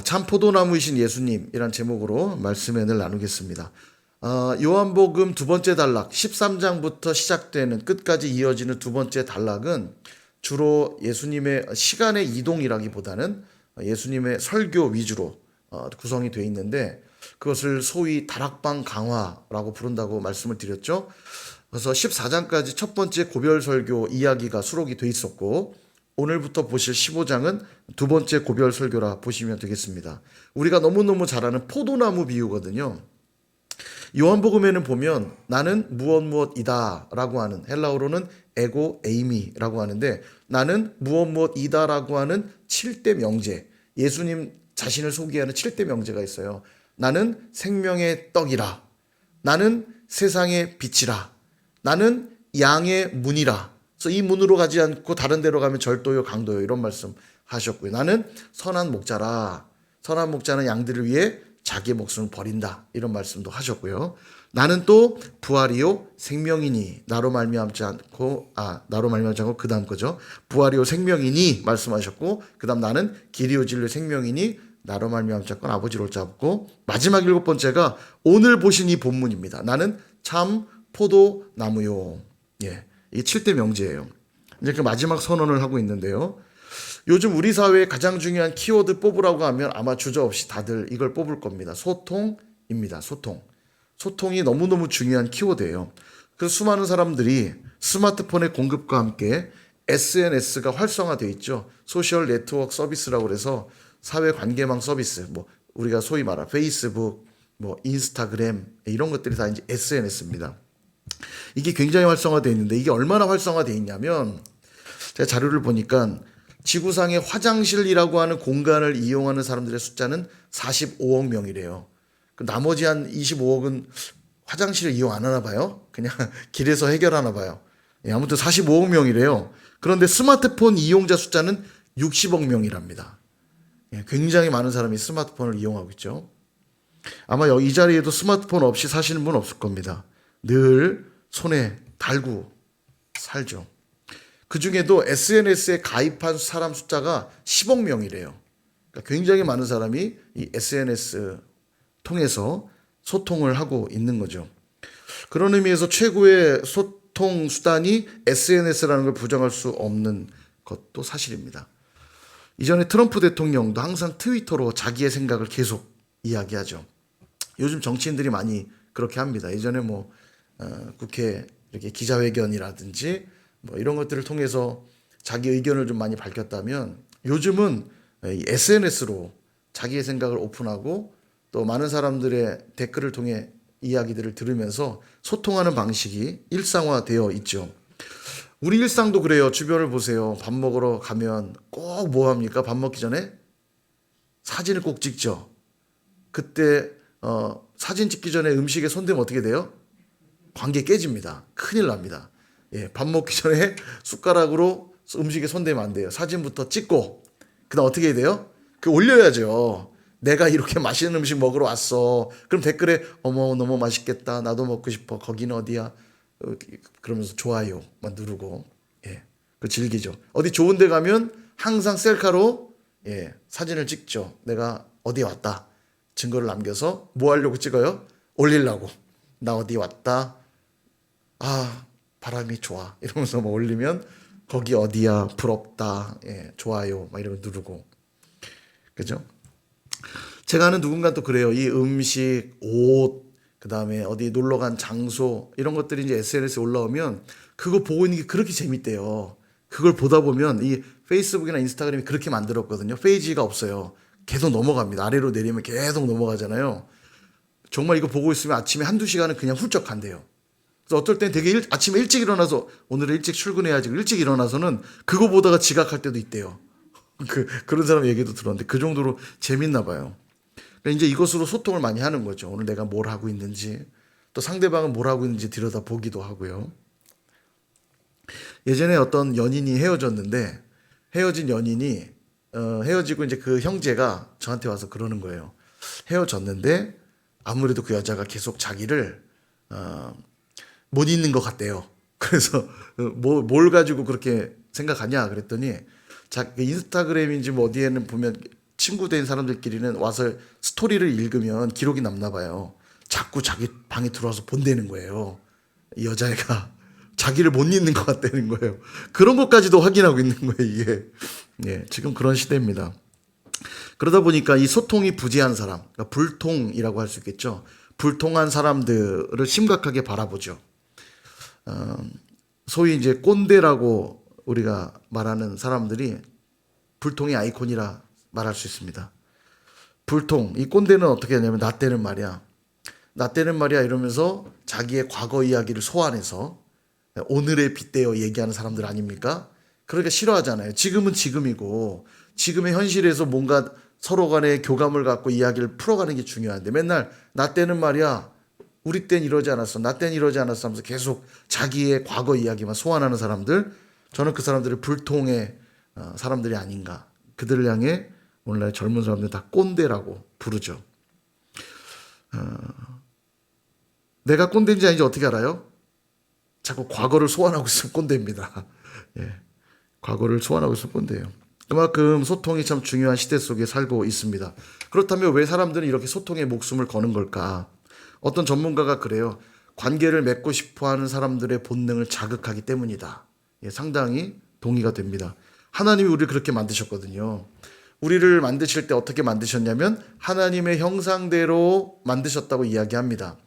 참 포도나무이신 예수님이란 제목으로 말씀을 나누겠습니다. 요한복음 두 번째 단락 13장부터 시작되는 끝까지 이어지는 두 번째 단락은 주로 예수님의 시간의 이동이라기보다는 예수님의 설교 위주로 구성이 되어 있는데, 그것을 소위 다락방 강화라고 부른다고 말씀을 드렸죠. 그래서 14장까지 첫 번째 고별 설교 이야기가 수록이 되어 있었고, 오늘부터 보실 15장은 두 번째 고별 설교라 보시면 되겠습니다. 우리가 너무너무 잘 아는 포도나무 비유거든요. 요한복음에는 보면 나는 무엇이다 라고 하는, 헬라어로는 에고 에이미라고 하는데, 나는 무엇이다 라고 하는 7대 명제, 예수님 자신을 소개하는 7대 명제가 있어요. 나는 생명의 떡이라, 나는 세상의 빛이라, 나는 양의 문이라. 그래서 이 문으로 가지 않고 다른 데로 가면 절도요 강도요 이런 말씀 하셨고요. 나는 선한 목자라, 선한 목자는 양들을 위해 자기의 목숨을 버린다 이런 말씀도 하셨고요. 나는 또 부활이요 생명이니, 나로 말미암지 않고 그 다음 거죠. 부활이요 생명이니 말씀하셨고, 그 다음 나는 길이요 진리요 생명이니, 나로 말미암지 않고 아버지를 올 자 없고, 마지막 일곱 번째가 오늘 보신 이 본문입니다. 나는 참 포도나무요. 이 7대 명제예요. 이제 그 마지막 선언을 하고 있는데요. 요즘 우리 사회의 가장 중요한 키워드 뽑으라고 하면 아마 주저없이 다들 이걸 뽑을 겁니다. 소통입니다. 소통이 너무너무 중요한 키워드예요. 그래서 수많은 사람들이 스마트폰의 공급과 함께 SNS가 활성화되어 있죠. 소셜 네트워크 서비스라고 그래서 사회 관계망 서비스, 우리가 소위 말하는 페이스북, 인스타그램 이런 것들이 다 이제 SNS입니다. 이게 굉장히 활성화되어 있는데, 이게 얼마나 활성화되어 있냐면, 제가 자료를 보니까 지구상의 화장실이라고 하는 공간을 이용하는 사람들의 숫자는 45억 명이래요. 나머지 한 25억은 화장실을 이용 안 하나 봐요. 그냥 길에서 해결하나 봐요. 아무튼 45억 명이래요. 그런데 스마트폰 이용자 숫자는 60억 명이랍니다. 굉장히 많은 사람이 스마트폰을 이용하고 있죠. 아마 이 자리에도 스마트폰 없이 사시는 분 없을 겁니다. 늘 손에 달고 살죠. 그 중에도 SNS에 가입한 사람 숫자가 10억 명이래요. 그러니까 굉장히 많은 사람이 이 SNS 통해서 소통을 하고 있는 거죠. 그런 의미에서 최고의 소통 수단이 SNS라는 걸 부정할 수 없는 것도 사실입니다. 이전에 트럼프 대통령도 항상 트위터로 자기의 생각을 계속 이야기하죠. 요즘 정치인들이 많이 그렇게 합니다. 예전에 국회 이렇게 기자회견이라든지 이런 것들을 통해서 자기 의견을 좀 많이 밝혔다면, 요즘은 SNS로 자기의 생각을 오픈하고 또 많은 사람들의 댓글을 통해 이야기들을 들으면서 소통하는 방식이 일상화되어 있죠. 우리 일상도 그래요. 주변을 보세요. 밥 먹으러 가면 꼭 뭐 합니까? 밥 먹기 전에 사진을 꼭 찍죠. 그때 사진 찍기 전에 음식에 손대면 어떻게 돼요? 관계 깨집니다. 큰일 납니다. 밥 먹기 전에 숟가락으로 음식에 손대면 안 돼요. 사진부터 찍고, 그다음 어떻게 해야 돼요? 올려야죠. 내가 이렇게 맛있는 음식 먹으러 왔어. 그럼 댓글에 어머 너무 맛있겠다, 나도 먹고 싶어, 거기는 어디야, 그러면서 좋아요만 누르고 즐기죠. 어디 좋은 데 가면 항상 셀카로 사진을 찍죠. 내가 어디 왔다 증거를 남겨서 뭐 하려고 찍어요? 올리려고. 나 어디 왔다, 바람이 좋아 이러면서 올리면 거기 어디야, 부럽다, 좋아요 막 이러고 누르고, 그죠? 제가 아는 누군가 또 그래요. 이 음식, 옷, 그 다음에 어디 놀러 간 장소 이런 것들이 이제 SNS에 올라오면 그거 보고 있는 게 그렇게 재밌대요. 그걸 보다 보면 이 페이스북이나 인스타그램이 그렇게 만들었거든요. 페이지가 없어요. 계속 넘어갑니다. 아래로 내리면 계속 넘어가잖아요. 정말 이거 보고 있으면 아침에 한두 시간은 그냥 훌쩍 간대요. 그래서 어떨 땐 되게 아침에 일찍 일어나서 오늘 일찍 출근해야지 일찍 일어나서는 그거 보다가 지각할 때도 있대요. 그런 사람 얘기도 들었는데 그 정도로 재밌나 봐요. 그러니까 이제 이것으로 소통을 많이 하는 거죠. 오늘 내가 뭘 하고 있는지, 또 상대방은 뭘 하고 있는지 들여다보기도 하고요. 예전에 어떤 연인이 헤어졌는데, 헤어진 연인이 헤어지고 이제 그 형제가 저한테 와서 그러는 거예요. 헤어졌는데 아무래도 그 여자가 계속 자기를 못 잊는 것 같대요. 그래서 뭘 가지고 그렇게 생각하냐 그랬더니, 인스타그램인지 어디에는 보면 친구 된 사람들끼리는 와서 스토리를 읽으면 기록이 남나 봐요. 자꾸 자기 방에 들어와서 본다는 거예요. 이 여자애가 자기를 못 잊는 것 같다는 거예요. 그런 것까지도 확인하고 있는 거예요, 이게. 예, 지금 그런 시대입니다. 그러다 보니까 이 소통이 부재한 사람, 그러니까 불통이라고 할 수 있겠죠. 불통한 사람들을 심각하게 바라보죠. 소위 이제 꼰대라고 우리가 말하는 사람들이 불통의 아이콘이라 말할 수 있습니다. 불통, 이 꼰대는 어떻게 하냐면 나 때는 말이야. 나 때는 말이야 이러면서 자기의 과거 이야기를 소환해서 오늘에 빗대어 얘기하는 사람들 아닙니까? 그러니까 싫어하잖아요. 지금은 지금이고 지금의 현실에서 뭔가 서로 간에 교감을 갖고 이야기를 풀어가는 게 중요한데 맨날 나 때는 말이야 우리 땐 이러지 않았어. 나 땐 이러지 않았어 하면서 계속 자기의 과거 이야기만 소환하는 사람들, 저는 그 사람들을 불통의 사람들이 아닌가. 그들을 향해 오늘날 젊은 사람들 다 꼰대라고 부르죠. 내가 꼰대인지 아닌지 어떻게 알아요? 자꾸 과거를 소환하고 있으면 꼰대입니다. 예, 과거를 소환하고 있으면 꼰대예요. 그만큼 소통이 참 중요한 시대 속에 살고 있습니다. 그렇다면 왜 사람들은 이렇게 소통에 목숨을 거는 걸까? 어떤 전문가가 그래요. 관계를 맺고 싶어하는 사람들의 본능을 자극하기 때문이다. 예, 상당히 동의가 됩니다. 하나님이 우리를 그렇게 만드셨거든요. 우리를 만드실 때 어떻게 만드셨냐면 하나님의 형상대로 만드셨다고 이야기합니다.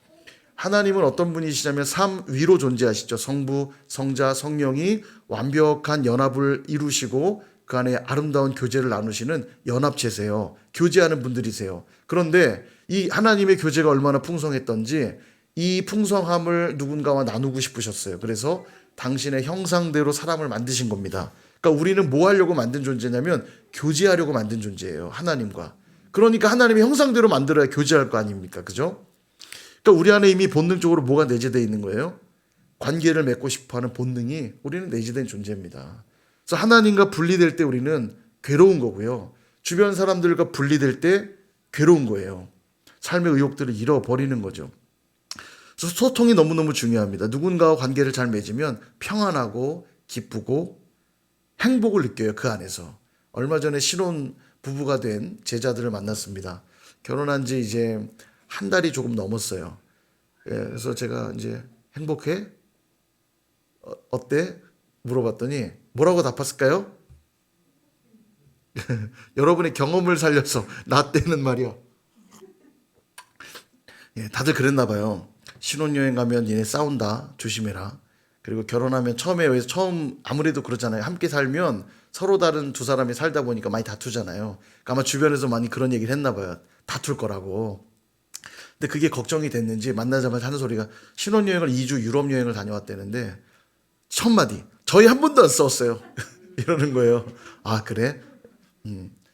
하나님은 어떤 분이시냐면 삼 위로 존재하시죠. 성부, 성자, 성령이 완벽한 연합을 이루시고 그 안에 아름다운 교제를 나누시는 연합체세요. 교제하는 분들이세요. 그런데 이 하나님의 교제가 얼마나 풍성했던지 이 풍성함을 누군가와 나누고 싶으셨어요. 그래서 당신의 형상대로 사람을 만드신 겁니다. 그러니까 우리는 뭐 하려고 만든 존재냐면 교제하려고 만든 존재예요. 하나님과. 그러니까 하나님의 형상대로 만들어야 교제할 거 아닙니까? 그죠? 그러니까 우리 안에 이미 본능적으로 뭐가 내재되어 있는 거예요? 관계를 맺고 싶어하는 본능이 우리는 내재된 존재입니다. 그래서 하나님과 분리될 때 우리는 괴로운 거고요. 주변 사람들과 분리될 때 괴로운 거예요. 삶의 의욕들을 잃어버리는 거죠. 그래서 소통이 너무너무 중요합니다. 누군가와 관계를 잘 맺으면 평안하고 기쁘고 행복을 느껴요. 그 안에서. 얼마 전에 신혼 부부가 된 제자들을 만났습니다. 결혼한 지 이제 한 달이 조금 넘었어요. 예, 그래서 제가 이제 행복해? 어때? 물어봤더니 뭐라고 답했을까요? 여러분의 경험을 살려서 나 때는 말이야. 예, 다들 그랬나 봐요. 신혼여행 가면 얘네 싸운다. 조심해라. 그리고 결혼하면 처음 아무래도 그러잖아요. 함께 살면 서로 다른 두 사람이 살다 보니까 많이 다투잖아요. 그러니까 아마 주변에서 많이 그런 얘기를 했나 봐요. 다툴 거라고. 근데 그게 걱정이 됐는지 만나자마자 하는 소리가 신혼여행을 2주 유럽 여행을 다녀왔다는데 첫 마디 저희 한 번도 안 싸웠어요. 이러는 거예요. 아 그래?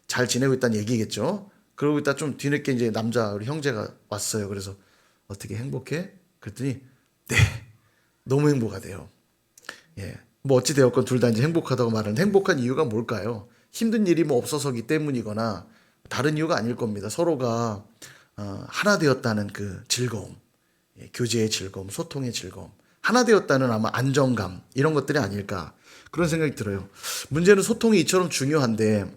잘 지내고 있다는 얘기겠죠. 그러고 있다 좀 뒤늦게 이제 남자 우리 형제가 왔어요. 그래서 어떻게 행복해? 그랬더니 네 너무 행복하대요. 예. 뭐 어찌 되었건 둘 다 이제 행복하다고 말하는데 행복한 이유가 뭘까요? 힘든 일이 뭐 없어서기 때문이거나 다른 이유가 아닐 겁니다. 서로가 하나 되었다는 그 즐거움, 예, 교제의 즐거움, 소통의 즐거움, 하나 되었다는 아마 안정감 이런 것들이 아닐까 그런 생각이 들어요. 문제는 소통이 이처럼 중요한데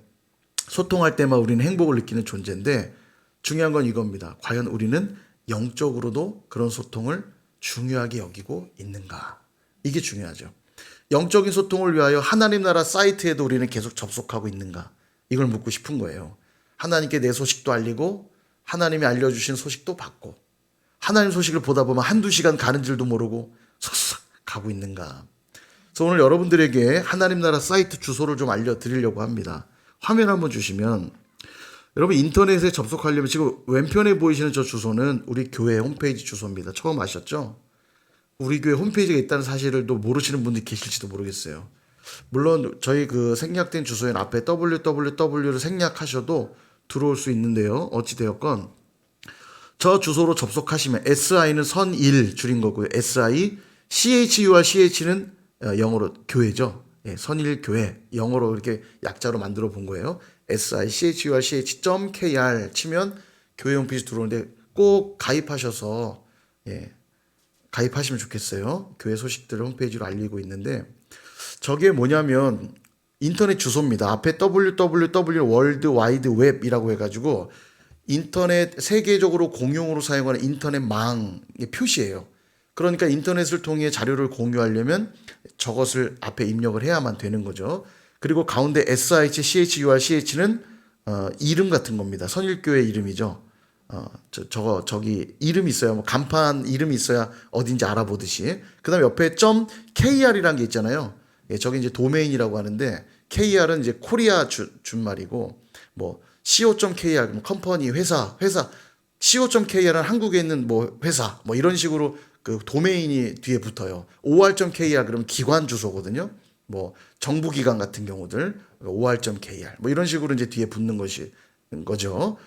소통할 때만 우리는 행복을 느끼는 존재인데 중요한 건 이겁니다. 과연 우리는 영적으로도 그런 소통을 중요하게 여기고 있는가? 이게 중요하죠. 영적인 소통을 위하여 하나님 나라 사이트에도 우리는 계속 접속하고 있는가? 이걸 묻고 싶은 거예요. 하나님께 내 소식도 알리고 하나님이 알려주신 소식도 받고 하나님 소식을 보다 보면 한두 시간 가는 줄도 모르고 쏙쏙 가고 있는가? 그래서 오늘 여러분들에게 하나님 나라 사이트 주소를 좀 알려드리려고 합니다. 화면 한번 주시면 여러분 인터넷에 접속하려면 지금 왼편에 보이시는 저 주소는 우리 교회 홈페이지 주소입니다. 처음 아셨죠? 우리 교회 홈페이지가 있다는 사실을 또 모르시는 분들이 계실지도 모르겠어요. 물론 저희 그 생략된 주소엔 앞에 www를 생략하셔도 들어올 수 있는데요. 어찌되었건 저 주소로 접속하시면 SI는 선일 줄인 거고요. SI, CHUR, CH는 영어로 교회죠. 예, 선일교회 영어로 이렇게 약자로 만들어 본 거예요. SICHURCH.KR 치면 교회 홈페이지 들어오는데 꼭 가입하셔서 예, 가입하시면 좋겠어요. 교회 소식들을 홈페이지로 알리고 있는데 저게 뭐냐면 인터넷 주소입니다. 앞에 www 월드 와이드 웹이라고 해가지고 인터넷 세계적으로 공용으로 사용하는 인터넷망의 표시예요. 그러니까 인터넷을 통해 자료를 공유하려면 저것을 앞에 입력을 해야만 되는 거죠. 그리고 가운데 SIH, CHUR, CH는 이름 같은 겁니다. 선일교회 이름이죠. 저기 이름이 있어야, 뭐 간판 이름이 있어야 어딘지 알아보듯이. 그 다음에 옆에 .kr이라는 게 있잖아요. 예, 저게 이제 도메인이라고 하는데, KR은 이제 코리아 준말이고, 뭐, co.kr, 뭐 컴퍼니, 회사, co.kr은 한국에 있는 뭐 회사, 뭐 이런 식으로 그 도메인이 뒤에 붙어요. or.kr 그러면 기관 주소거든요. 뭐 정부기관 같은 경우들, or.kr, 뭐 이런 식으로 이제 뒤에 붙는 거죠.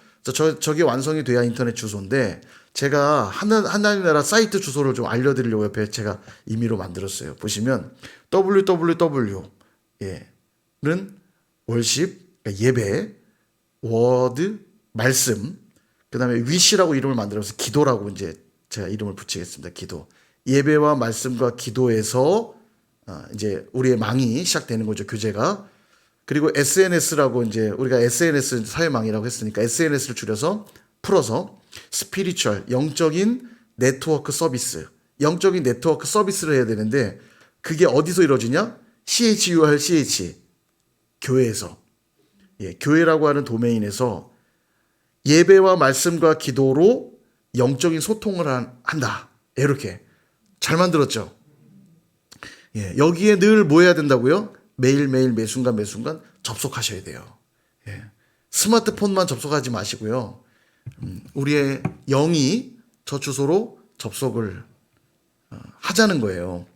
저게 완성이 돼야 인터넷 주소인데, 제가 하나님 나라 사이트 주소를 좀 알려드리려고 옆에 제가 임의로 만들었어요. 보시면 www 는 월십, 그러니까 예배, 워드, 말씀, 그 다음에 위시라고 이름을 만들어서 기도라고 이제 제가 이름을 붙이겠습니다. 기도. 예배와 말씀과 기도에서 이제 우리의 망이 시작되는 거죠. 교제가. 그리고 SNS라고 이제 우리가 SNS 사회망이라고 했으니까 SNS를 줄여서 풀어서 스피리추얼, 영적인 네트워크 서비스. 영적인 네트워크 서비스를 해야 되는데 그게 어디서 이루어지냐? CHUR, 교회에서. 예, 교회라고 하는 도메인에서 예배와 말씀과 기도로 영적인 소통을 한다. 이렇게 잘 만들었죠. 예, 여기에 늘 뭐 해야 된다고요? 매일매일 매순간 접속하셔야 돼요. 예, 스마트폰만 접속하지 마시고요. 우리의 영이 저 주소로 접속을 하자는 거예요.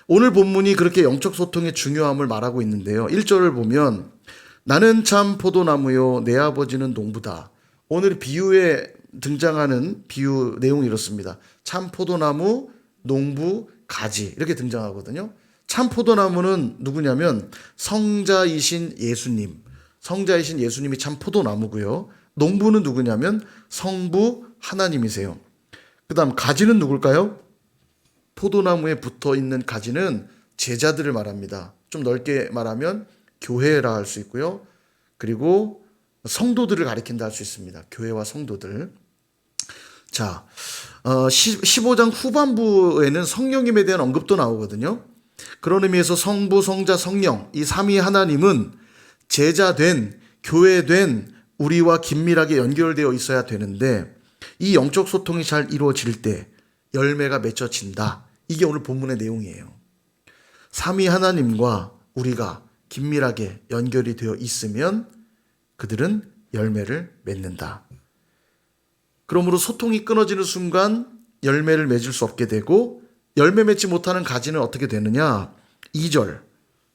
오늘 본문이 그렇게 영적 소통의 중요함을 말하고 있는데요. 1절을 보면 나는 참 포도나무요 내 아버지는 농부다. 오늘 비유에 등장하는 비유 내용이 이렇습니다. 참 포도나무, 농부, 가지 이렇게 등장하거든요. 참 포도나무는 누구냐면 성자이신 예수님. 성자이신 예수님이 참 포도나무고요. 농부는 누구냐면 성부 하나님이세요. 그 다음 가지는 누굴까요? 포도나무에 붙어 있는 가지는 제자들을 말합니다. 좀 넓게 말하면 교회라 할 수 있고요. 그리고 성도들을 가리킨다 할 수 있습니다. 교회와 성도들. 자, 15장 후반부에는 성령님에 대한 언급도 나오거든요. 그런 의미에서 성부, 성자, 성령 이 삼위 하나님은 제자된, 교회된 우리와 긴밀하게 연결되어 있어야 되는데 이 영적 소통이 잘 이루어질 때 열매가 맺혀진다. 이게 오늘 본문의 내용이에요. 삼위 하나님과 우리가 긴밀하게 연결이 되어 있으면 그들은 열매를 맺는다. 그러므로 소통이 끊어지는 순간 열매를 맺을 수 없게 되고 열매 맺지 못하는 가지는 어떻게 되느냐? 2절.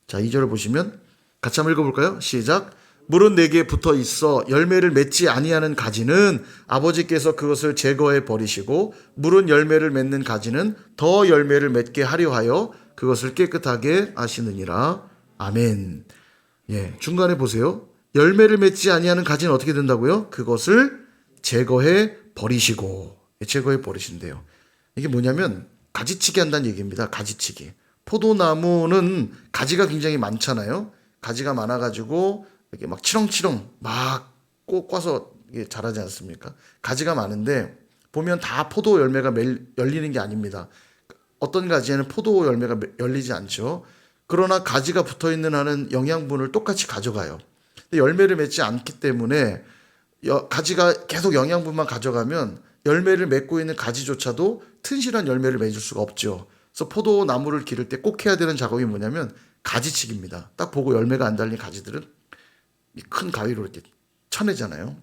자, 2절을 보시면 같이 한번 읽어볼까요? 시작. 물은 내게 붙어 있어 열매를 맺지 아니하는 가지는 아버지께서 그것을 제거해 버리시고 물은 열매를 맺는 가지는 더 열매를 맺게 하려 하여 그것을 깨끗하게 하시느니라. 아멘. 예, 중간에 보세요. 열매를 맺지 아니하는 가지는 어떻게 된다고요? 그것을 제거해 버리시고. 제거해 버리신대요. 이게 뭐냐면 가지치기 한다는 얘기입니다. 가지치기. 포도나무는 가지가 굉장히 많잖아요. 가지가 많아가지고 이렇게 막 치렁치렁 막 꽂아서 자라지 않습니까? 가지가 많은데 보면 다 포도 열매가 열리는 게 아닙니다. 어떤 가지에는 포도 열매가 열리지 않죠. 그러나 가지가 붙어있는 한은 영양분을 똑같이 가져가요. 근데 열매를 맺지 않기 때문에 가지가 계속 영양분만 가져가면 열매를 맺고 있는 가지조차도 튼실한 열매를 맺을 수가 없죠. 그래서 포도나무를 기를 때 꼭 해야 되는 작업이 뭐냐면 가지치기입니다. 딱 보고 열매가 안 달린 가지들은 큰 가위로 이렇게 쳐내잖아요.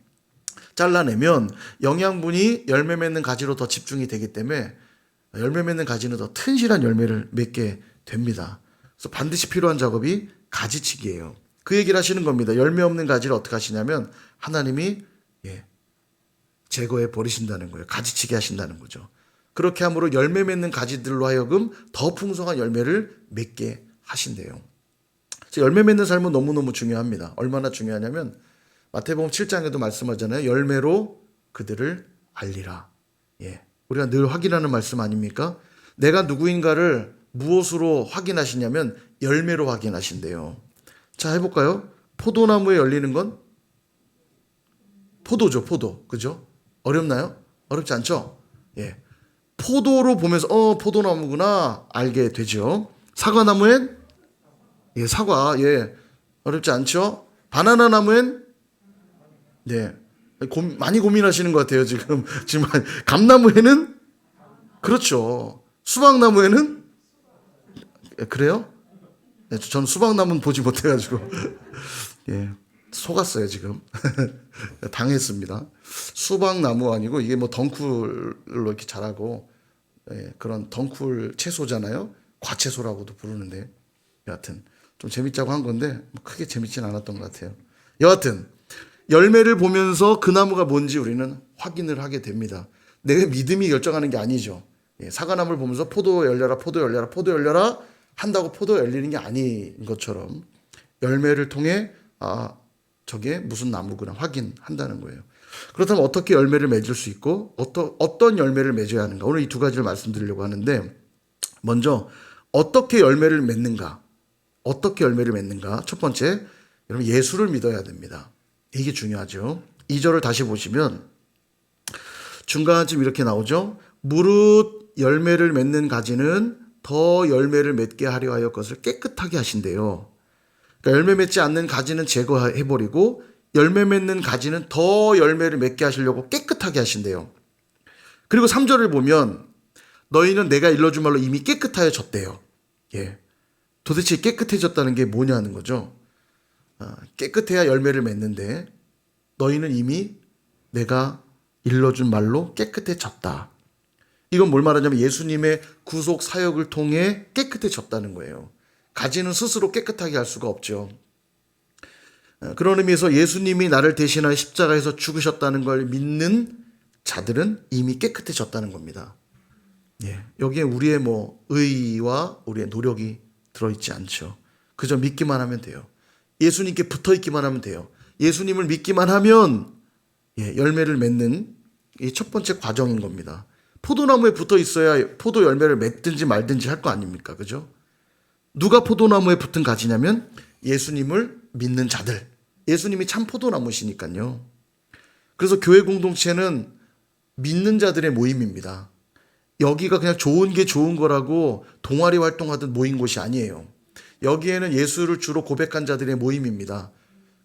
잘라내면 영양분이 열매 맺는 가지로 더 집중이 되기 때문에 열매 맺는 가지는 더 튼실한 열매를 맺게 됩니다. 그래서 반드시 필요한 작업이 가지치기예요. 그 얘기를 하시는 겁니다. 열매 없는 가지를 어떻게 하시냐면 하나님이 제거해 버리신다는 거예요. 가지치기 하신다는 거죠. 그렇게 함으로 열매 맺는 가지들로 하여금 더 풍성한 열매를 맺게 하신대요. 열매 맺는 삶은 너무너무 중요합니다. 얼마나 중요하냐면 마태복음 7장에도 말씀하잖아요. 열매로 그들을 알리라. 예, 우리가 늘 확인하는 말씀 아닙니까? 내가 누구인가를 무엇으로 확인하시냐면 열매로 확인하신대요. 자, 해볼까요? 포도나무에 열리는 건 포도죠, 포도. 그죠? 어렵나요? 어렵지 않죠? 예. 포도로 보면서, 포도나무구나, 알게 되죠. 사과나무엔, 예, 사과, 예. 어렵지 않죠? 바나나 나무엔, 네. 많이 고민하시는 것 같아요, 지금. 지금, 감나무에는, 그렇죠. 수박나무에는, 예, 그래요? 네, 저는 수박나무는 보지 못해가지고, 예. 속았어요, 지금. 당했습니다. 수박나무 아니고, 이게 뭐 덩쿨로 이렇게 자라고, 예, 그런 덩쿨 채소잖아요. 과채소라고도 부르는데, 여하튼, 좀 재밌자고 한 건데, 뭐 크게 재밌진 않았던 것 같아요. 여하튼, 열매를 보면서 그 나무가 뭔지 우리는 확인을 하게 됩니다. 내 믿음이 결정하는 게 아니죠. 예, 사과나무를 보면서 포도 열려라, 포도 열려라, 포도 열려라 한다고 포도 열리는 게 아닌 것처럼 열매를 통해 저게 무슨 나무구나 확인한다는 거예요. 그렇다면 어떻게 열매를 맺을 수 있고 어떤 열매를 맺어야 하는가? 오늘 이 두 가지를 말씀드리려고 하는데 먼저 어떻게 열매를 맺는가? 어떻게 열매를 맺는가? 첫 번째, 여러분 예수를 믿어야 됩니다. 이게 중요하죠. 2절을 다시 보시면 중간쯤 이렇게 나오죠. 무릇 열매를 맺는 가지는 더 열매를 맺게 하려 하여 것을 깨끗하게 하신대요. 그러니까 열매 맺지 않는 가지는 제거해버리고 열매 맺는 가지는 더 열매를 맺게 하시려고 깨끗하게 하신대요. 그리고 3절을 보면 너희는 내가 일러준 말로 이미 깨끗하여졌대요. 예. 도대체 깨끗해졌다는 게 뭐냐는 거죠. 깨끗해야 열매를 맺는데 너희는 이미 내가 일러준 말로 깨끗해졌다. 이건 뭘 말하냐면 예수님의 구속 사역을 통해 깨끗해졌다는 거예요. 가지는 스스로 깨끗하게 할 수가 없죠. 그런 의미에서 예수님이 나를 대신하여 십자가에서 죽으셨다는 걸 믿는 자들은 이미 깨끗해졌다는 겁니다. 예, 여기에 우리의 의와 우리의 노력이 들어있지 않죠. 그저 믿기만 하면 돼요. 예수님께 붙어 있기만 하면 돼요. 예수님을 믿기만 하면 열매를 맺는 이 첫 번째 과정인 겁니다. 포도나무에 붙어 있어야 포도 열매를 맺든지 말든지 할 거 아닙니까? 그죠? 누가 포도나무에 붙은 가지냐면 예수님을 믿는 자들. 예수님이 참 포도나무시니까요. 그래서 교회 공동체는 믿는 자들의 모임입니다. 여기가 그냥 좋은 게 좋은 거라고 동아리 활동하듯 모인 곳이 아니에요. 여기에는 예수를 주로 고백한 자들의 모임입니다.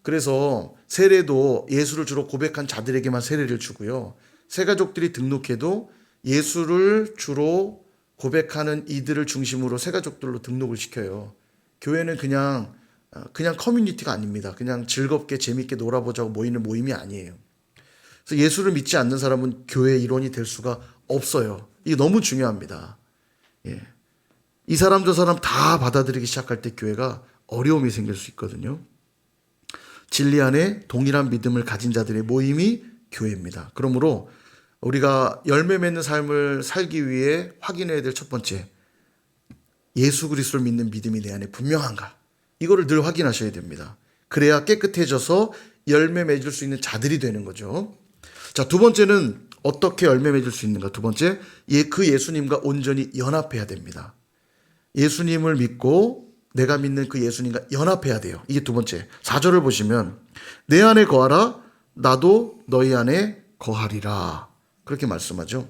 그래서 세례도 예수를 주로 고백한 자들에게만 세례를 주고요. 새가족들이 등록해도 예수를 주로 고백하는 이들을 중심으로 새가족들로 등록을 시켜요. 교회는 그냥 커뮤니티가 아닙니다. 그냥 즐겁게 재밌게 놀아보자고 모이는 모임이 아니에요. 그래서 예수를 믿지 않는 사람은 교회의 일원이 될 수가 없어요. 이게 너무 중요합니다. 예. 이 사람 저 사람 다 받아들이기 시작할 때 교회가 어려움이 생길 수 있거든요. 진리 안에 동일한 믿음을 가진 자들의 모임이 교회입니다. 그러므로 우리가 열매 맺는 삶을 살기 위해 확인해야 될 첫 번째, 예수 그리스도를 믿는 믿음이 내 안에 분명한가? 이거를 늘 확인하셔야 됩니다. 그래야 깨끗해져서 열매 맺을 수 있는 자들이 되는 거죠. 자, 두 번째는 어떻게 열매 맺을 수 있는가? 두 번째, 그 예수님과 온전히 연합해야 됩니다. 예수님을 믿고 내가 믿는 그 예수님과 연합해야 돼요. 이게 두 번째. 4절을 보시면 내 안에 거하라 나도 너희 안에 거하리라. 그렇게 말씀하죠.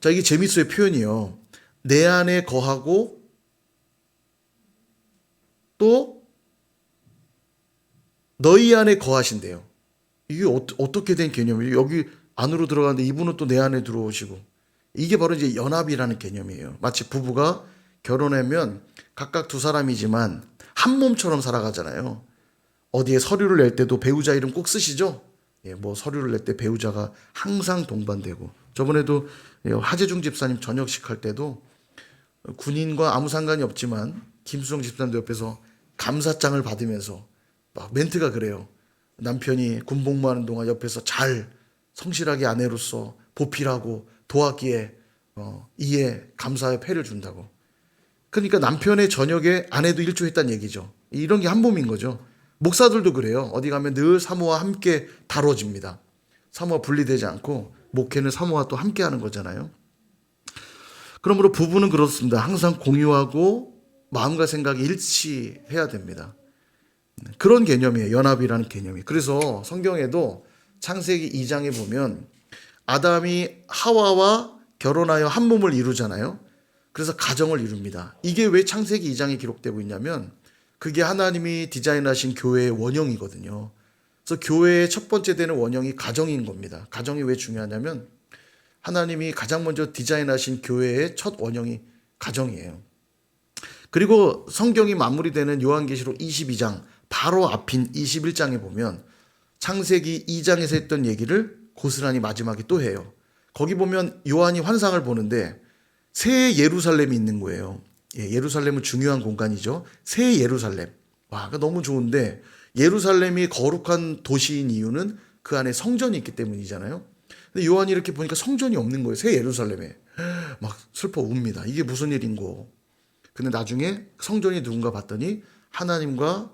자, 이게 재밌어요. 표현이요. 내 안에 거하고 또 너희 안에 거하신대요. 이게 어떻게 된 개념이에요? 여기 안으로 들어가는데 이분은 또 내 안에 들어오시고. 이게 바로 이제 연합이라는 개념이에요. 마치 부부가 결혼하면 각각 두 사람이지만 한 몸처럼 살아가잖아요. 어디에 서류를 낼 때도 배우자 이름 꼭 쓰시죠? 서류를 낼 때 배우자가 항상 동반되고. 저번에도 하재중 집사님 저녁식 할 때도 군인과 아무 상관이 없지만 김수정 집사님도 옆에서 감사장을 받으면서 막 멘트가 그래요. 남편이 군복무하는 동안 옆에서 잘 성실하게 아내로서 보필하고 도왔기에 이에 감사의 패를 준다고. 그러니까 남편의 저녁에 아내도 일조했다는 얘기죠. 이런 게 한 몸인 거죠. 목사들도 그래요. 어디 가면 늘 사모와 함께 다뤄집니다. 사모와 분리되지 않고 목회는 사모와 또 함께 하는 거잖아요. 그러므로 부부는 그렇습니다. 항상 공유하고 마음과 생각이 일치해야 됩니다. 그런 개념이에요. 연합이라는 개념이. 그래서 성경에도 창세기 2장에 보면 아담이 하와와 결혼하여 한 몸을 이루잖아요. 그래서 가정을 이룹니다. 이게 왜 창세기 2장에 기록되고 있냐면 그게 하나님이 디자인하신 교회의 원형이거든요. 그래서 교회의 첫 번째 되는 원형이 가정인 겁니다. 가정이 왜 중요하냐면 하나님이 가장 먼저 디자인하신 교회의 첫 원형이 가정이에요. 그리고 성경이 마무리되는 요한계시록 22장 바로 앞인 21장에 보면 창세기 2장에서 했던 얘기를 고스란히 마지막에 또 해요. 거기 보면 요한이 환상을 보는데 새 예루살렘이 있는 거예요. 예루살렘은 중요한 공간이죠. 새 예루살렘. 와, 너무 좋은데 예루살렘이 거룩한 도시인 이유는 그 안에 성전이 있기 때문이잖아요. 근데 요한이 이렇게 보니까 성전이 없는 거예요. 새 예루살렘에. 막 슬퍼 웁니다. 이게 무슨 일인고. 근데 나중에 성전이 누군가 봤더니 하나님과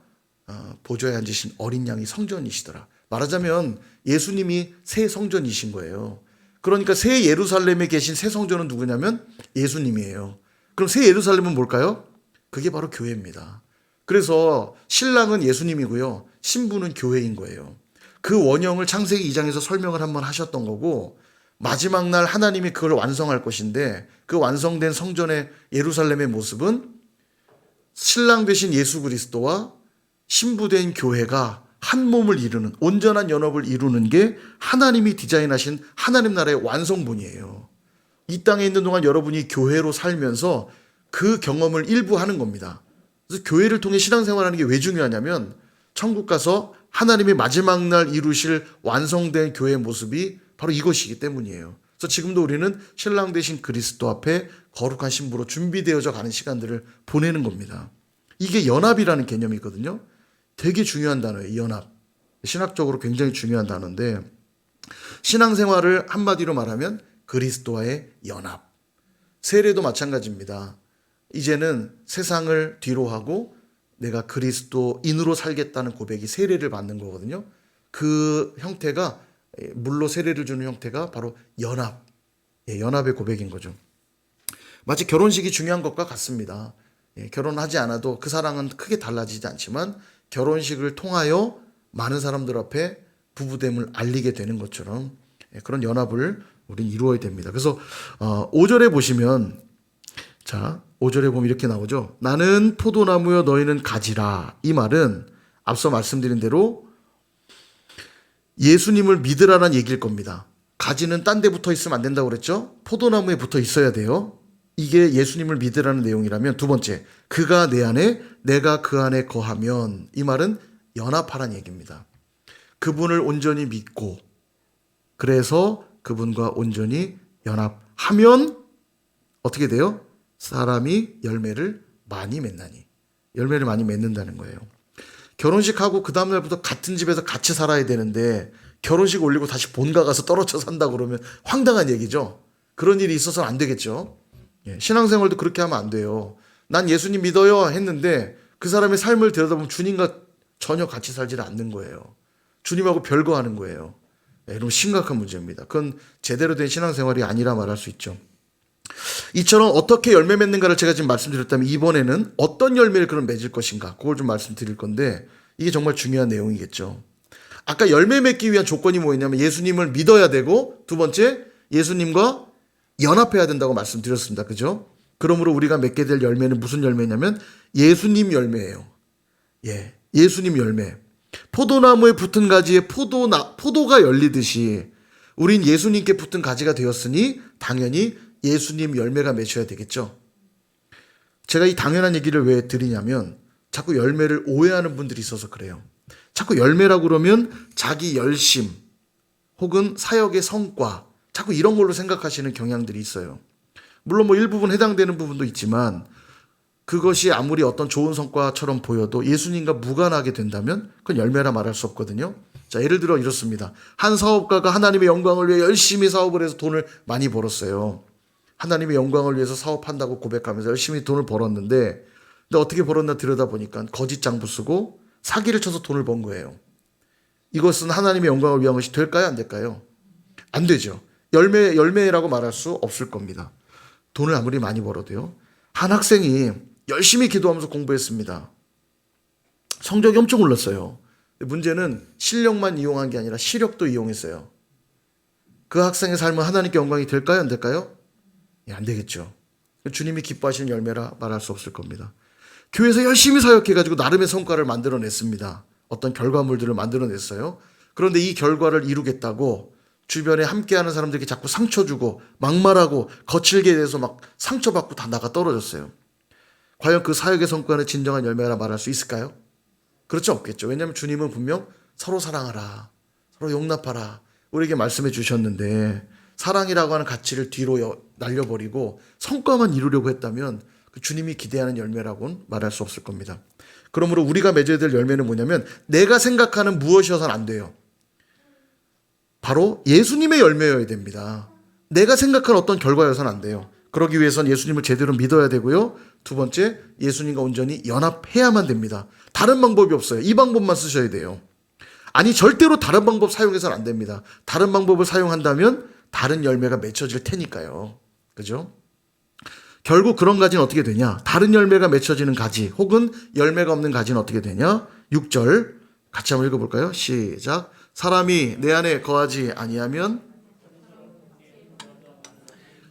보좌에 앉으신 어린 양이 성전이시더라. 말하자면 예수님이 새 성전이신 거예요. 그러니까 새 예루살렘에 계신 새 성전은 누구냐면 예수님이에요. 그럼 새 예루살렘은 뭘까요? 그게 바로 교회입니다. 그래서 신랑은 예수님이고요. 신부는 교회인 거예요. 그 원형을 창세기 2장에서 설명을 한번 하셨던 거고 마지막 날 하나님이 그걸 완성할 것인데 그 완성된 성전의 예루살렘의 모습은 신랑 되신 예수 그리스도와 신부된 교회가 한 몸을 이루는 온전한 연합을 이루는 게 하나님이 디자인하신 하나님 나라의 완성본이에요. 이 땅에 있는 동안 여러분이 교회로 살면서 그 경험을 일부 하는 겁니다. 그래서 교회를 통해 신앙생활하는 게 왜 중요하냐면 천국 가서 하나님이 마지막 날 이루실 완성된 교회의 모습이 바로 이것이기 때문이에요. 그래서 지금도 우리는 신랑 되신 그리스도 앞에 거룩한 신부로 준비되어져 가는 시간들을 보내는 겁니다. 이게 연합이라는 개념이거든요. 되게 중요한 단어예요. 연합. 신학적으로 굉장히 중요한 단어인데 신앙생활을 한마디로 말하면 그리스도와의 연합. 세례도 마찬가지입니다. 이제는 세상을 뒤로 하고 내가 그리스도인으로 살겠다는 고백이 세례를 받는 거거든요. 그 형태가 물로 세례를 주는 형태가 바로 연합. 연합의 고백인 거죠. 마치 결혼식이 중요한 것과 같습니다. 결혼하지 않아도 그 사랑은 크게 달라지지 않지만 결혼식을 통하여 많은 사람들 앞에 부부됨을 알리게 되는 것처럼 그런 연합을 우린 이루어야 됩니다. 그래서 5절에 보시면 5절에 보면 이렇게 나오죠. 나는 포도나무여 너희는 가지라. 이 말은 앞서 말씀드린 대로 예수님을 믿으라는 얘기일 겁니다. 가지는 딴 데 붙어 있으면 안 된다고 그랬죠. 포도나무에 붙어 있어야 돼요. 이게 예수님을 믿으라는 내용이라면 두 번째, 그가 내 안에 내가 그 안에 거하면 이 말은 연합하라는 얘기입니다. 그분을 온전히 믿고 그래서 그분과 온전히 연합하면 어떻게 돼요? 사람이 열매를 많이 맺나니. 열매를 많이 맺는다는 거예요. 결혼식하고 그 다음날부터 같은 집에서 같이 살아야 되는데 결혼식 올리고 다시 본가 가서 떨어져 산다 그러면 황당한 얘기죠. 그런 일이 있어서는 안 되겠죠. 신앙생활도 그렇게 하면 안 돼요. 난 예수님 믿어요 했는데 그 사람의 삶을 들여다보면 주님과 전혀 같이 살지를 않는 거예요. 주님하고 별거하는 거예요. 이런 심각한 문제입니다. 그건 제대로 된 신앙생활이 아니라 말할 수 있죠. 이처럼 어떻게 열매 맺는가를 제가 지금 말씀드렸다면 이번에는 어떤 열매를 그럼 맺을 것인가 그걸 좀 말씀드릴 건데 이게 정말 중요한 내용이겠죠. 아까 열매 맺기 위한 조건이 뭐였냐면 예수님을 믿어야 되고 두 번째 예수님과 연합해야 된다고 말씀드렸습니다. 그죠? 그러므로 우리가 맺게 될 열매는 무슨 열매냐면 예수님 열매예요. 예수님 열매. 포도나무에 붙은 가지에 포도가 열리듯이 우린 예수님께 붙은 가지가 되었으니 당연히 예수님 열매가 맺혀야 되겠죠. 제가 이 당연한 얘기를 왜 드리냐면 자꾸 열매를 오해하는 분들이 있어서 그래요. 자꾸 열매라고 그러면 자기 열심 혹은 사역의 성과 자꾸 이런 걸로 생각하시는 경향들이 있어요. 물론 일부분 해당되는 부분도 있지만 그것이 아무리 어떤 좋은 성과처럼 보여도 예수님과 무관하게 된다면 그건 열매라 말할 수 없거든요. 예를 들어 이렇습니다. 한 사업가가 하나님의 영광을 위해 열심히 사업을 해서 돈을 많이 벌었어요. 하나님의 영광을 위해서 사업한다고 고백하면서 열심히 돈을 벌었는데 근데 어떻게 벌었나 들여다보니까 거짓 장부 쓰고 사기를 쳐서 돈을 번 거예요. 이것은 하나님의 영광을 위한 것이 될까요? 안 될까요? 안 되죠. 열매라고 말할 수 없을 겁니다. 돈을 아무리 많이 벌어도요. 한 학생이 열심히 기도하면서 공부했습니다. 성적이 엄청 올랐어요. 문제는 실력만 이용한 게 아니라 시력도 이용했어요. 그 학생의 삶은 하나님께 영광이 될까요? 안 될까요? 예, 안 되겠죠. 주님이 기뻐하시는 열매라 말할 수 없을 겁니다. 교회에서 열심히 사역해가지고 나름의 성과를 만들어냈습니다. 어떤 결과물들을 만들어냈어요. 그런데 이 결과를 이루겠다고 주변에 함께하는 사람들에게 자꾸 상처 주고 막말하고 거칠게 대해서 막 상처받고 다 나가 떨어졌어요. 과연 그 사역의 성과는 진정한 열매라 말할 수 있을까요? 그렇죠, 없겠죠. 왜냐하면 주님은 분명 서로 사랑하라, 서로 용납하라 우리에게 말씀해 주셨는데, 사랑이라고 하는 가치를 뒤로 날려버리고 성과만 이루려고 했다면 그 주님이 기대하는 열매라고는 말할 수 없을 겁니다. 그러므로 우리가 맺어야 될 열매는 뭐냐면, 내가 생각하는 무엇이어서는 안 돼요. 바로 예수님의 열매여야 됩니다. 내가 생각한 어떤 결과여서는 안 돼요. 그러기 위해서는 예수님을 제대로 믿어야 되고요. 두 번째, 예수님과 온전히 연합해야만 됩니다. 다른 방법이 없어요. 이 방법만 쓰셔야 돼요. 아니, 절대로 다른 방법 사용해서는 안 됩니다. 다른 방법을 사용한다면 다른 열매가 맺혀질 테니까요. 그죠? 결국 그런 가지는 어떻게 되냐? 다른 열매가 맺혀지는 가지 혹은 열매가 없는 가지는 어떻게 되냐? 6절 같이 한번 읽어볼까요? 시작. 사람이 내 안에 거하지 아니하면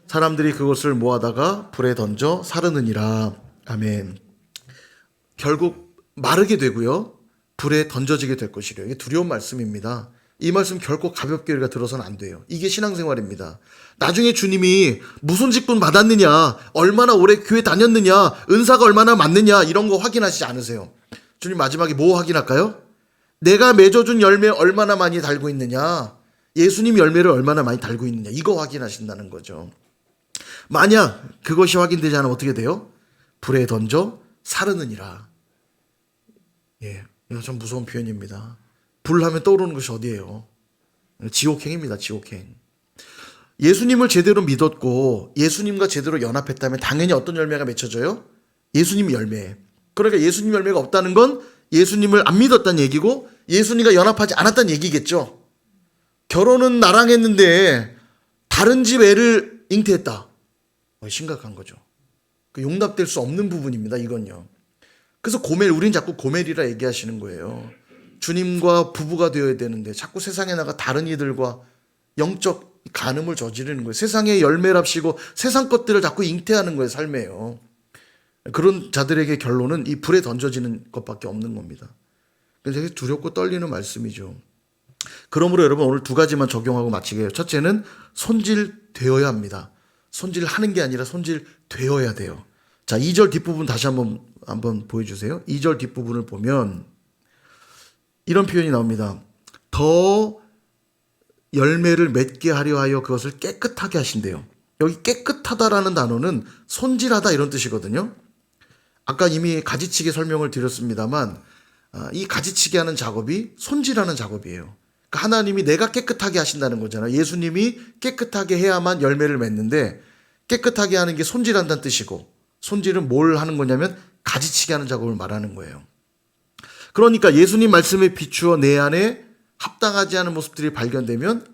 사람들이 그것을 모아다가 불에 던져 사르느니라. 아멘. 결국 마르게 되고요, 불에 던져지게 될 것이래요. 이게 두려운 말씀입니다. 이 말씀 결코 가볍게 우리가 들어서는 안 돼요. 이게 신앙생활입니다. 나중에 주님이 무슨 직분 받았느냐, 얼마나 오래 교회 다녔느냐, 은사가 얼마나 많느냐 이런 거 확인하시지 않으세요. 주님 마지막에 뭐 확인할까요? 내가 맺어준 열매 얼마나 많이 달고 있느냐, 예수님 열매를 얼마나 많이 달고 있느냐, 이거 확인하신다는 거죠. 만약 그것이 확인되지 않으면 어떻게 돼요? 불에 던져 사르느니라. 예, 이거 좀 무서운 표현입니다. 불 하면 떠오르는 것이 어디예요? 지옥행입니다. 지옥행. 예수님을 제대로 믿었고 예수님과 제대로 연합했다면 당연히 어떤 열매가 맺혀져요? 예수님 열매. 그러니까 예수님 열매가 없다는 건 예수님을 안 믿었다는 얘기고 예수님과 연합하지 않았다는 얘기겠죠. 결혼은 나랑 했는데 다른 집 애를 잉태했다. 심각한 거죠. 그 용납될 수 없는 부분입니다. 이건요. 그래서 고멜, 우린 자꾸 고멜이라 얘기하시는 거예요. 주님과 부부가 되어야 되는데 자꾸 세상에 나가 다른 이들과 영적 간음을 저지르는 거예요. 세상의 열매랍시고 세상 것들을 자꾸 잉태하는 거예요. 삶에요. 그런 자들에게 결론은 이 불에 던져지는 것밖에 없는 겁니다. 그래서 되게 두렵고 떨리는 말씀이죠. 그러므로 여러분 오늘 두 가지만 적용하고 마치게 해요. 첫째는 손질되어야 합니다. 손질하는 게 아니라 손질되어야 돼요. 자, 2절 뒷부분 다시 한번 보여주세요. 2절 뒷부분을 보면 이런 표현이 나옵니다. 더 열매를 맺게 하려 하여 그것을 깨끗하게 하신대요. 여기 깨끗하다라는 단어는 손질하다 이런 뜻이거든요. 아까 이미 가지치기 설명을 드렸습니다만 이 가지치기 하는 작업이 손질하는 작업이에요. 그러니까 하나님이 내가 깨끗하게 하신다는 거잖아요. 예수님이 깨끗하게 해야만 열매를 맺는데 깨끗하게 하는 게 손질한다는 뜻이고, 손질은 뭘 하는 거냐면 가지치기 하는 작업을 말하는 거예요. 그러니까 예수님 말씀에 비추어 내 안에 합당하지 않은 모습들이 발견되면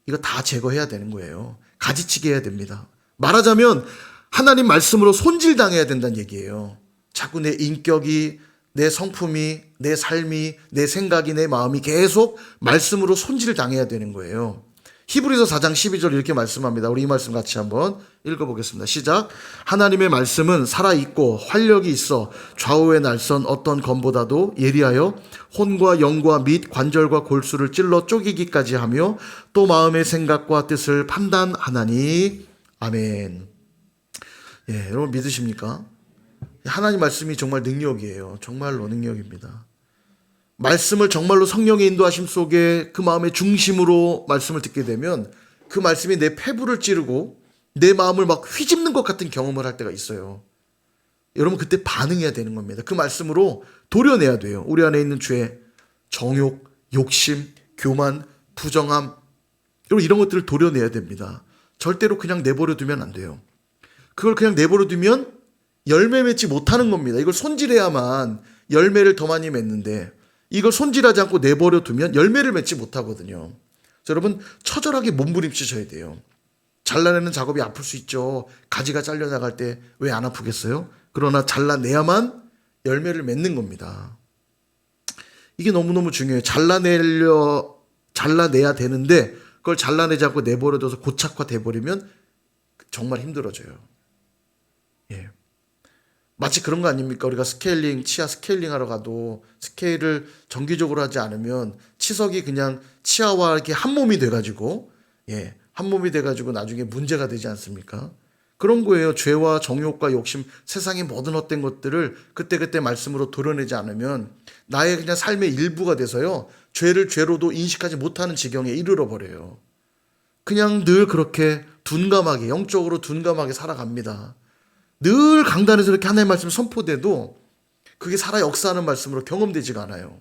이거 다 제거해야 되는 거예요. 가지치기 해야 됩니다. 말하자면 하나님 말씀으로 손질당해야 된다는 얘기예요. 자꾸 내 인격이, 내 성품이, 내 삶이, 내 생각이, 내 마음이 계속 말씀으로 손질당해야 되는 거예요. 히브리서 4장 12절 이렇게 말씀합니다. 우리 이 말씀 같이 한번 읽어보겠습니다. 시작. 하나님의 말씀은 살아있고 활력이 있어 좌우의 날선 어떤 검보다도 예리하여 혼과 영과 및 관절과 골수를 찔러 쪼개기까지 하며 또 마음의 생각과 뜻을 판단하나니. 아멘. 예, 여러분 믿으십니까? 하나님 말씀이 정말 능력이에요. 정말로 능력입니다. 말씀을 정말로 성령의 인도하심 속에 그 마음의 중심으로 말씀을 듣게 되면 그 말씀이 내 폐부를 찌르고 내 마음을 막 휘집는 것 같은 경험을 할 때가 있어요. 여러분 그때 반응해야 되는 겁니다. 그 말씀으로 도려내야 돼요. 우리 안에 있는 죄, 정욕, 욕심, 교만, 부정함, 여러분 이런 것들을 도려내야 됩니다. 절대로 그냥 내버려 두면 안 돼요. 그걸 그냥 내버려 두면 열매 맺지 못하는 겁니다. 이걸 손질해야만 열매를 더 많이 맺는데 이걸 손질하지 않고 내버려 두면 열매를 맺지 못하거든요. 그래서 여러분 처절하게 몸부림치셔야 돼요. 잘라내는 작업이 아플 수 있죠. 가지가 잘려나갈 때 왜 안 아프겠어요? 그러나 잘라내야만 열매를 맺는 겁니다. 이게 너무너무 중요해요. 잘라내야 되는데 그걸 잘라내지 않고 내버려둬서 고착화돼 버리면 정말 힘들어져요. 예. 마치 그런 거 아닙니까? 우리가 치아 스케일링 하러 가도 스케일을 정기적으로 하지 않으면 치석이 그냥 치아와 이렇게 한 몸이 돼가지고, 예, 한 몸이 돼가지고 나중에 문제가 되지 않습니까? 그런 거예요. 죄와 정욕과 욕심, 세상의 모든 헛된 것들을 그때그때 말씀으로 도려내지 않으면 나의 그냥 삶의 일부가 돼서요, 죄를 죄로도 인식하지 못하는 지경에 이르러 버려요. 그냥 늘 그렇게 둔감하게, 영적으로 둔감하게 살아갑니다. 늘 강단에서 이렇게 하나님의 말씀이 선포돼도 그게 살아 역사하는 말씀으로 경험되지가 않아요.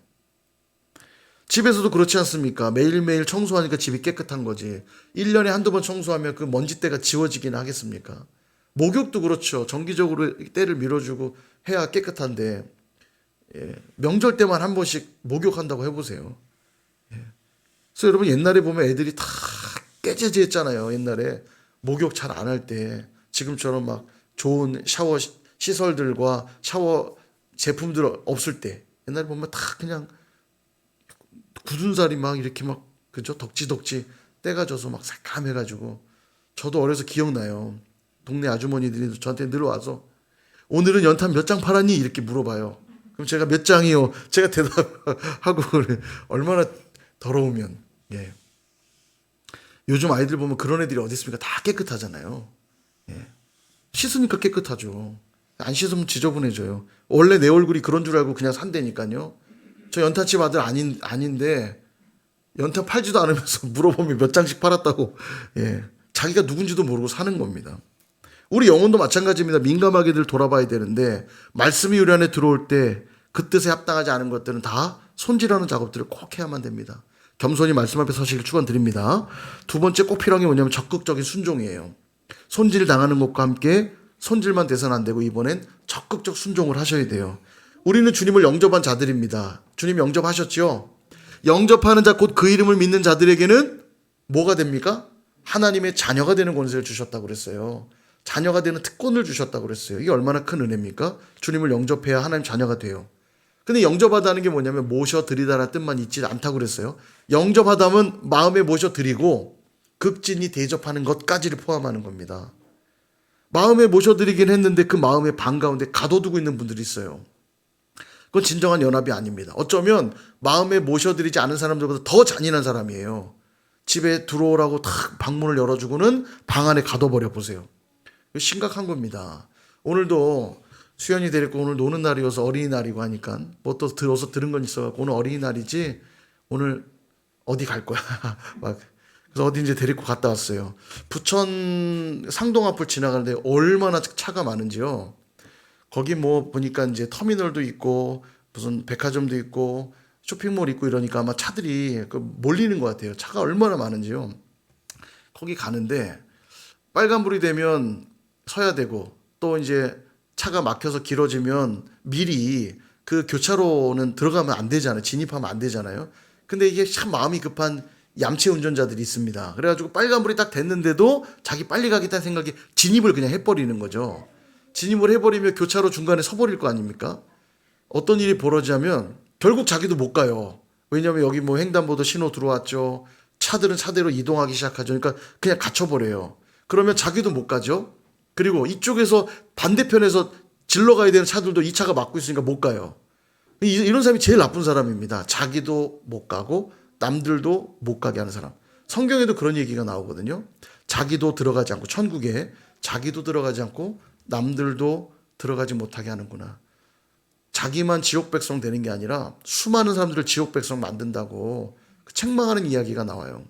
집에서도 그렇지 않습니까? 매일매일 청소하니까 집이 깨끗한 거지. 1년에 한두 번 청소하면 그 먼지때가 지워지긴 하겠습니까? 목욕도 그렇죠. 정기적으로 때를 밀어주고 해야 깨끗한데, 예, 명절 때만 한 번씩 목욕한다고 해보세요. 예. 그래서 여러분 옛날에 보면 애들이 다 깨재재했잖아요. 옛날에 목욕 잘 안 할 때 지금처럼 막 좋은 샤워 시설들과 샤워 제품들 없을 때 옛날에 보면 다 그냥 굳은 살이 막 이렇게 막 그죠? 덕지덕지 때가 져서 막 새까매가지고 저도 어려서 기억나요. 동네 아주머니들이 저한테 늘 와서 오늘은 연탄 몇 장 팔았니? 이렇게 물어봐요. 그럼 제가 몇 장이요? 제가 대답하고 얼마나 더러우면. 예. 요즘 아이들 보면 그런 애들이 어디 있습니까? 다 깨끗하잖아요. 예. 씻으니까 깨끗하죠. 안 씻으면 지저분해져요. 원래 내 얼굴이 그런 줄 알고 그냥 산다니까요. 저 연탄집 아들 아닌데 연탄 팔지도 않으면서 물어보면 몇 장씩 팔았다고. 예. 자기가 누군지도 모르고 사는 겁니다. 우리 영혼도 마찬가지입니다. 민감하게들 돌아봐야 되는데 말씀이 우리 안에 들어올 때 그 뜻에 합당하지 않은 것들은 다 손질하는 작업들을 꼭 해야만 됩니다. 겸손히 말씀 앞에 서시길 축원드립니다. 두 번째 꼭 필요한 게 뭐냐면 적극적인 순종이에요. 손질 당하는 것과 함께 손질만 돼서는 안 되고 이번엔 적극적 순종을 하셔야 돼요. 우리는 주님을 영접한 자들입니다. 주님 영접하셨죠? 영접하는 자 곧 그 이름을 믿는 자들에게는 뭐가 됩니까? 하나님의 자녀가 되는 권세를 주셨다고 그랬어요. 자녀가 되는 특권을 주셨다고 그랬어요. 이게 얼마나 큰 은혜입니까? 주님을 영접해야 하나님 자녀가 돼요. 근데 영접하다는 게 뭐냐면 모셔드리다라는 뜻만 있지 않다고 그랬어요. 영접하다면 마음에 모셔드리고 극진히 대접하는 것까지를 포함하는 겁니다. 마음에 모셔드리긴 했는데 그 마음의 방 가운데 가둬두고 있는 분들이 있어요. 그건 진정한 연합이 아닙니다. 어쩌면 마음에 모셔드리지 않은 사람들보다 더 잔인한 사람이에요. 집에 들어오라고 탁 방문을 열어주고는 방 안에 가둬버려 보세요. 심각한 겁니다. 오늘도 수연이 데리고 오늘 노는 날이어서 어린이날이고 하니까 뭐 또 들어서 들은 건 있어갖고 오늘 어린이날이지 오늘 어디 갈 거야. 막 그래서 어디 이제 데리고 갔다 왔어요. 부천 상동 앞을 지나가는데 얼마나 차가 많은지요. 거기 뭐 보니까 이제 터미널도 있고 무슨 백화점도 있고 쇼핑몰 있고 이러니까 아마 차들이 몰리는 것 같아요. 차가 얼마나 많은지요. 거기 가는데 빨간불이 되면 서야 되고 또 이제 차가 막혀서 길어지면 미리 그 교차로는 들어가면 안 되잖아요. 진입하면 안 되잖아요. 근데 이게 참 마음이 급한 얌체 운전자들이 있습니다. 그래가지고 빨간불이 딱 됐는데도 자기 빨리 가겠다는 생각에 진입을 그냥 해버리는 거죠. 진입을 해버리면 교차로 중간에 서버릴 거 아닙니까? 어떤 일이 벌어지냐면 결국 자기도 못 가요. 왜냐하면 여기 뭐 횡단보도 신호 들어왔죠. 차들은 차대로 이동하기 시작하죠. 그러니까 그냥 갇혀버려요. 그러면 자기도 못 가죠. 그리고 이쪽에서 반대편에서 질러 가야 되는 차들도 이 차가 막고 있으니까 못 가요. 이런 사람이 제일 나쁜 사람입니다. 자기도 못 가고 남들도 못 가게 하는 사람. 성경에도 그런 얘기가 나오거든요. 자기도 들어가지 않고 천국에 자기도 들어가지 않고 남들도 들어가지 못하게 하는구나. 자기만 지옥 백성 되는 게 아니라 수많은 사람들을 지옥 백성 만든다고 책망하는 이야기가 나와요.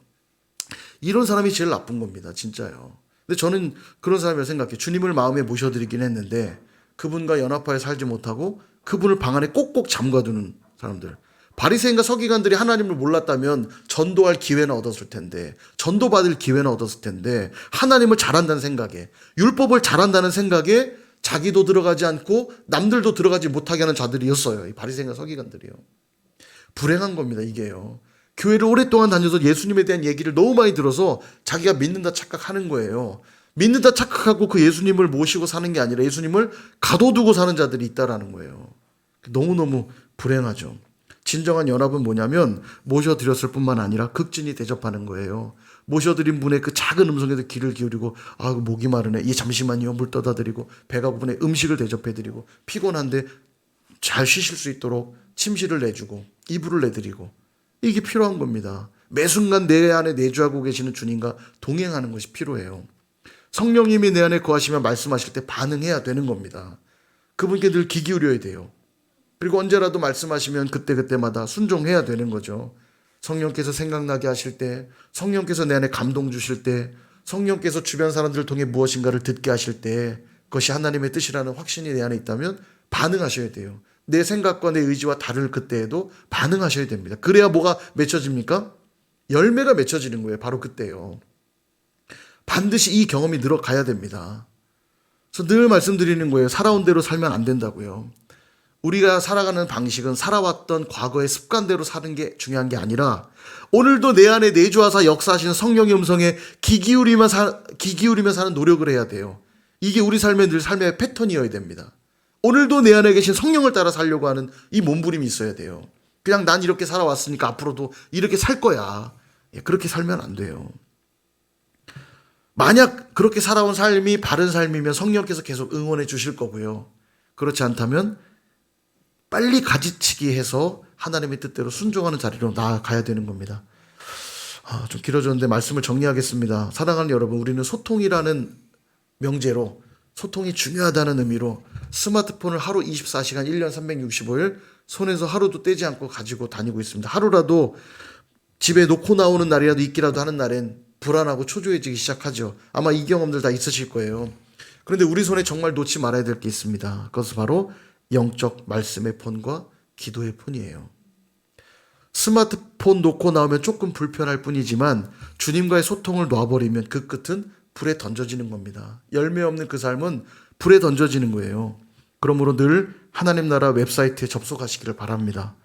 이런 사람이 제일 나쁜 겁니다. 진짜요. 근데 저는 그런 사람이라고 생각해요. 주님을 마음에 모셔드리긴 했는데 그분과 연합하여 살지 못하고 그분을 방 안에 꼭꼭 잠가두는 사람들. 바리새인과 서기관들이 하나님을 몰랐다면 전도할 기회는 얻었을 텐데, 전도받을 기회는 얻었을 텐데, 하나님을 잘한다는 생각에, 율법을 잘한다는 생각에 자기도 들어가지 않고 남들도 들어가지 못하게 하는 자들이었어요. 이 바리새인과 서기관들이요. 불행한 겁니다, 이게요. 교회를 오랫동안 다녀서 예수님에 대한 얘기를 너무 많이 들어서 자기가 믿는다 착각하는 거예요. 믿는다 착각하고 그 예수님을 모시고 사는 게 아니라 예수님을 가둬두고 사는 자들이 있다라는 거예요. 너무너무 불행하죠. 진정한 연합은 뭐냐면 모셔드렸을 뿐만 아니라 극진히 대접하는 거예요. 모셔드린 분의 그 작은 음성에도 귀를 기울이고 목이 마르네. 잠시만요. 물 떠다 드리고 배가 고프네. 음식을 대접해 드리고 피곤한데 잘 쉬실 수 있도록 침실을 내주고 이불을 내드리고 이게 필요한 겁니다. 매 순간 내 안에 내주하고 계시는 주님과 동행하는 것이 필요해요. 성령님이 내 안에 거하시면 말씀하실 때 반응해야 되는 겁니다. 그분께 늘 귀 기울여야 돼요. 그리고 언제라도 말씀하시면 그때그때마다 순종해야 되는 거죠. 성령께서 생각나게 하실 때, 성령께서 내 안에 감동 주실 때, 성령께서 주변 사람들을 통해 무엇인가를 듣게 하실 때 그것이 하나님의 뜻이라는 확신이 내 안에 있다면 반응하셔야 돼요. 내 생각과 내 의지와 다를 그때에도 반응하셔야 됩니다. 그래야 뭐가 맺혀집니까? 열매가 맺혀지는 거예요. 바로 그때요. 반드시 이 경험이 늘어가야 됩니다. 그래서 늘 말씀드리는 거예요. 살아온 대로 살면 안 된다고요. 우리가 살아가는 방식은 살아왔던 과거의 습관대로 사는 게 중요한 게 아니라 오늘도 내 안에 내주하사 역사하시는 성령의 음성에 귀 기울이며 사는 노력을 해야 돼요. 이게 우리 삶의 늘 삶의 패턴이어야 됩니다. 오늘도 내 안에 계신 성령을 따라 살려고 하는 이 몸부림이 있어야 돼요. 그냥 난 이렇게 살아왔으니까 앞으로도 이렇게 살 거야. 그렇게 살면 안 돼요. 만약 그렇게 살아온 삶이 바른 삶이면 성령께서 계속 응원해 주실 거고요. 그렇지 않다면 빨리 가지치기 해서 하나님의 뜻대로 순종하는 자리로 나아가야 되는 겁니다. 좀 길어졌는데 말씀을 정리하겠습니다. 사랑하는 여러분, 우리는 소통이라는 명제로 소통이 중요하다는 의미로 스마트폰을 하루 24시간 1년 365일 손에서 하루도 떼지 않고 가지고 다니고 있습니다. 하루라도 집에 놓고 나오는 날이라도 있기라도 하는 날엔 불안하고 초조해지기 시작하죠. 아마 이 경험들 다 있으실 거예요. 그런데 우리 손에 정말 놓지 말아야 될 게 있습니다. 그것은 바로 영적 말씀의 폰과 기도의 폰이에요. 스마트폰 놓고 나오면 조금 불편할 뿐이지만 주님과의 소통을 놔버리면 그 끝은 불에 던져지는 겁니다. 열매 없는 그 삶은 불에 던져지는 거예요. 그러므로 늘 하나님 나라 웹사이트에 접속하시기를 바랍니다.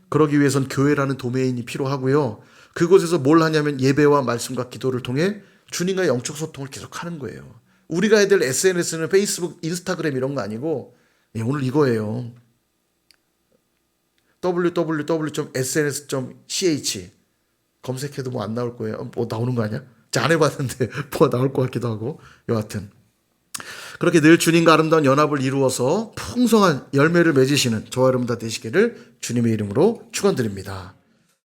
그러기 위해선 교회라는 도메인이 필요하고요. 그곳에서 뭘 하냐면 예배와 말씀과 기도를 통해 주님과의 영적 소통을 계속하는 거예요. 우리가 해야 될 SNS는 페이스북, 인스타그램 이런 거 아니고 오늘 이거예요. www.sns.ch 검색해도 뭐 안 나올 거예요. 뭐 나오는 거 아니야? 안 해봤는데 뭐가 나올 것 같기도 하고. 여하튼 그렇게 늘 주님과 아름다운 연합을 이루어서 풍성한 열매를 맺으시는 저와 여러분 다 되시기를 주님의 이름으로 축원드립니다.